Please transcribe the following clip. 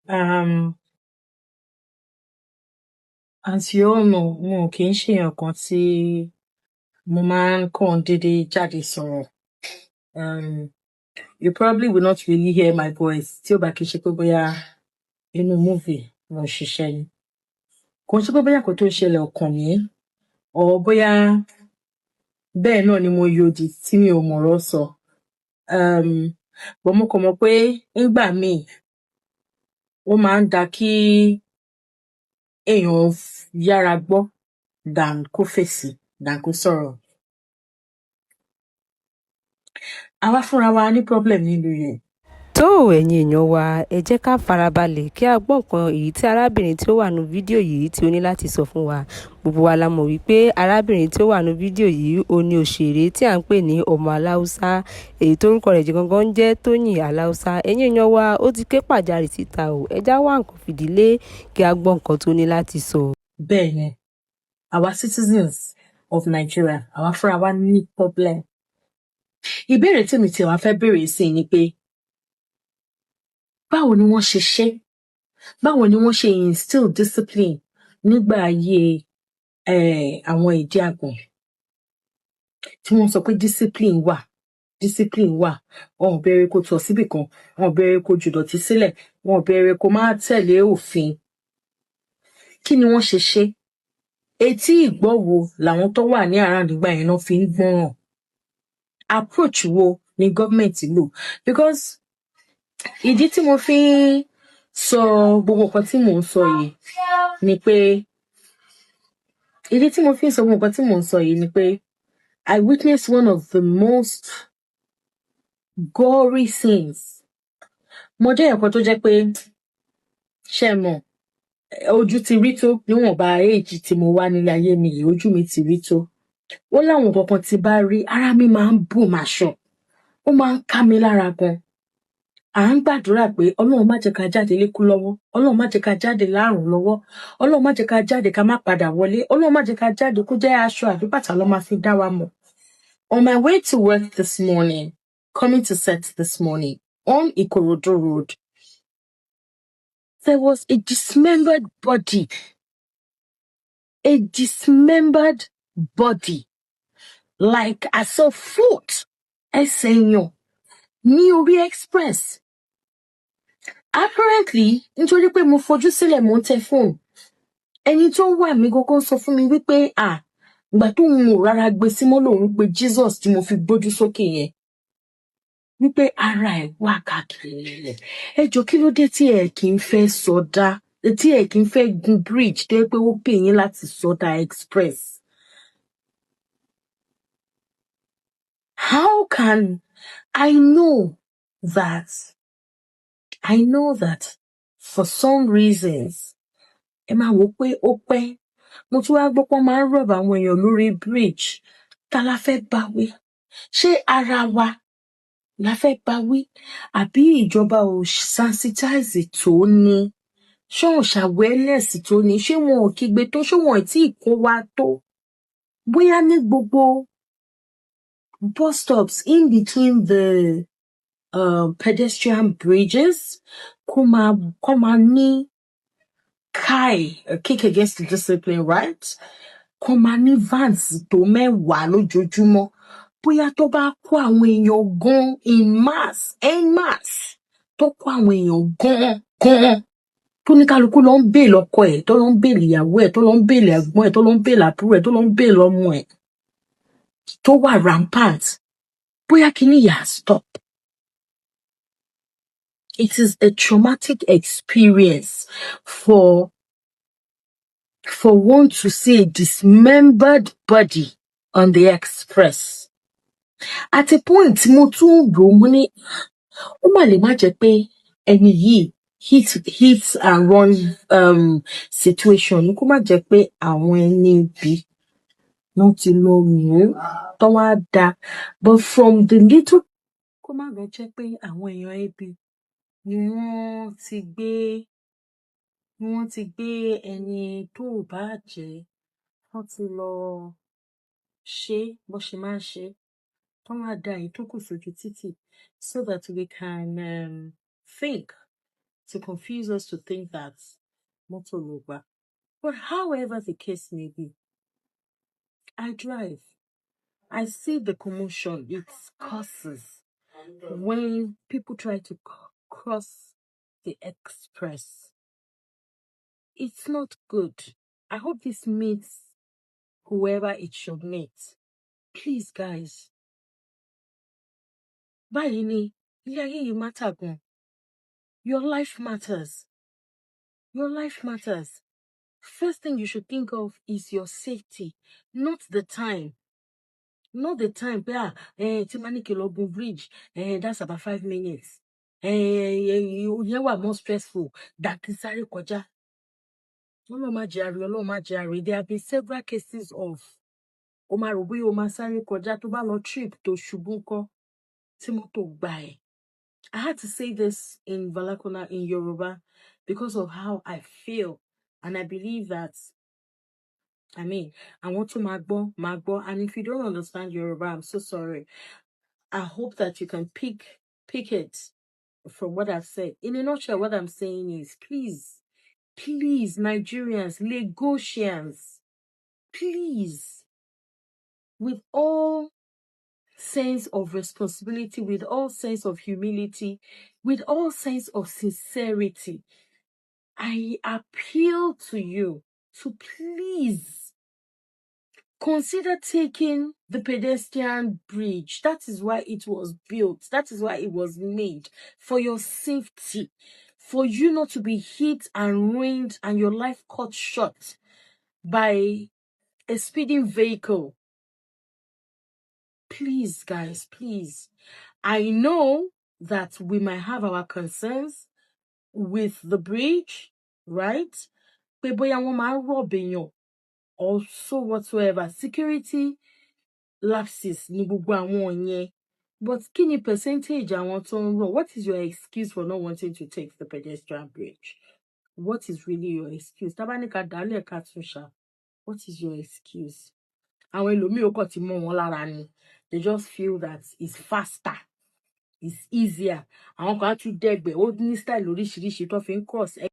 Um, as you all know, mo kì í ṣe èèyàn kan tí mo máa ń kàn dédé jáde sọ̀rọ̀. You probably will not really hear my voice tí ó bá kìí ṣe pé bóyá inú movie mo ṣiṣẹ́ ni. Kò ṣe pé bóyá kò tó ṣẹlẹ̀ ọkàn mi, or bóyá bẹ́ẹ̀ náà ni mo yòdì tí mi ò mọ̀rọ̀ sọ. But mo kàn mọ̀ pé nígbà míì ó máa ń da kí èèyàn yára gbọ́ than kó fèsì than kó sọ̀rọ̀. Àwa fúnra wa ní problem nílùú yìí. tó ẹ̀yin èèyàn wa ẹ jẹ́ ká farabalẹ̀ kí a gbọ́ nǹkan èyí tí arábìnrin tí ó wà nínú fídíò yìí tí ó ní láti sọ fún wa. Gbogbo wa la mọ̀ wípé arábìnrin tí ó wà nínú fídíò yìí ó ní òṣèré tí à ń pè ní ọmọ aláùsá, èyí tórúkọ rẹ̀ gangan ń jẹ́ Tóyìn Aláùsá. Ẹ̀yin èèyàn wa ó ti ké pàjáwìrì síta o, ẹ já wá nǹkan fìdílé kí a gbọ́ nǹkan tó ní láti sọ. Bẹ́ẹ̀ ni, àwa citizens of Nigeria, àwa fúnra wa ní problem. Ìbéèrè tí mi tiẹ̀ wá fẹ́ béèrè sí ni pé báwo ni wọ́n ṣe ṣe? Báwo ni wọ́n ṣe instill discipline nígbà ayé àwọn ìdí àgbọ̀n? Tí wọ́n sọ pé discipline wà, wọn ò bẹ̀rẹ̀ kó tọ̀ síbì kan, wọn ò bẹ̀rẹ̀ kó jùdọ̀tí sílẹ̀, wọn ò bẹ̀rẹ̀ kó máa tẹ̀lé òfin. Kí ni wọ́n ṣe ṣe? Etí ìgbọ́ wo làwọn tó wà ní around nígbà yẹn náà fi ń gbọ́ràn? Approach wo ni government lò? Because ìdí tí mo fi ń sọ gbogbo nǹkan tí mò ń sọ yìí ni pé I witnessed one of the most gory scenes. Mo jẹ́ èèyàn kan tó jẹ́ pé ṣé mọ̀, ojú ti rí tó níwọ̀nba age tí mo wá nílé ayé mi yìí, ojú mi ti rí tó. Ó láwọn kankan tí bá rí ara mi máa ń bù máṣọ, ó máa ń ká mi lára gan. À ń gbàdúrà pé Ọlọ́run má jẹ́ ká jáde lékú lọ́wọ́, Ọlọ́run má jẹ́ ká jáde lárùn lọ́wọ́, Ọlọ́run má jẹ́ ká jáde ká má padà wọlé, Ọlọ́run má jẹ́ ká jáde kó jẹ́ aṣọ àbí bàtà ló máa fi dá wa mọ̀. On my way to work this morning, coming to set this morning on Ikorodu Road, there was a dismembered body. A dismembered body. Like I saw foot. Ẹsẹ̀ èèyàn ní orí express. Apparently, nítorí pé mo fojú sílẹ̀ mo ń tẹ fóònù, ẹni tó wà mí gógó sọ fún mi wípé ìgbà tó ń mú rárá gbé sí mọ́ lòun pé Jesus tí mo fi gbójú sókè yẹn, wípé ara ẹ̀ wà káàkiri nílẹ̀. Ẹ jọ̀ọ́ kí ló dé tí ẹ kì í fẹ́ sọdá, tí ẹ kì í fẹ́ gun bridge tó yẹ pé ó pè yín láti sọdá express? How can I know that for some reasons ẹ máa wò pé ó pẹ́, mo tún wá gbọ́ pé wọ́n máa ń rọ̀bù àwọn èèyàn lórí bridge. Ta la fẹ́ bá wí? Ṣé ara wa la fẹ́ bá wí? Àbí ìjọba ò sensitize tó ní? Ṣé wọn ṣàwẹ́lẹ̀s tó ní? Ṣé wọn ò kígbe tó? Ṣé wọn ò tí ì kó wa tó? Bóyá ní gbogbo bus stops in between the pedestrian bridges kó máa ní kick against the discipline, right? Kó máa ní vans tó 10 lójoojúmọ́. Bóyá tó bá kó àwọn èèyàn gan en masse, tó kó àwọn èèyàn gan, tó ní kálukú lọ ń bèèlì ọkọ ẹ̀, tó lọ ń bèèlì ìyàwó ẹ̀, tó lọ ń bèèlì ẹ̀gbọ́n ẹ̀, tó lọ ń bèèlì àbúrò ẹ̀, tó lọ ń bèèlì ọmọ ẹ̀, tó wà rampant. Bóyá kíní yà stop. It is a traumatic experience for one to see a dismembered body on the express. At a point, mo tún rò mo ní ó mà lè má jẹ́ pé ẹni yìí hit and run situation ni, kó má jẹ́ pé àwọn ẹni ibi náà ti lọ mú tó wá dá. But from the little, kó má lọ jẹ́ pé àwọn èèyàn ibi ni wọ́n ti gbé ẹni tó bá jẹ́, wọ́n ti lọ ṣe bó ṣe máa ń ṣe, tó wá dá èyí tó kù sójú títì so that we can think to confuse us to think that motor Yoruba. But however the case may be, I drive. I see the commotion it causes when people try to cross the express. It's not good. I hope this meets whoever it should meet. Please, guys. Báyìí ni, ilé ayé yìí matter gan. Your life matters. Your life matters. First thing you should think of is your safety, not the time. Not the time. Timaniki Logun Bridge, that's about 5 minutes. You were more stressful. That is sorry, Koja. There have been several cases of Omarubi Omasari Koja to bá trip to Shubunko Timoto Bai. I had to say this in vernacular in Yoruba because of how I feel. And I believe that, I want to magbo, and if you don't understand Yoruba, I'm so sorry. I hope that you can pick it from what I've said. In a nutshell, what I'm saying is, please, Nigerians, Lagosians, please, with all sense of responsibility, with all sense of humility, with all sense of sincerity, I appeal to you to please consider taking the pedestrian bridge. That is why it was built. That is why it was made, for your safety, for you not to be hit and ruined and your life cut short by a speeding vehicle. Please, guys, please. I know that we might have our concerns with the bridge, right? Pé bóyá wọ́n máa rob èèyàn or so whatsoever. Security lapses ní gbogbo àwọn yẹn. But kí ni percentage àwọn tó ń rọ̀? What is your excuse for not wanting to take the pedestrian bridge? What is really your excuse? Tá bá ní ká dálẹ̀ ká tún ṣá. What is your excuse? Àwọn ẹlòmíì ó kàn ti mọ́ wọn lára ni. They just feel that it's faster. It's easier. Àwọn kan á tún dẹ̀gbẹ́. Ó ní style oríṣiríṣi tó fi ń cross.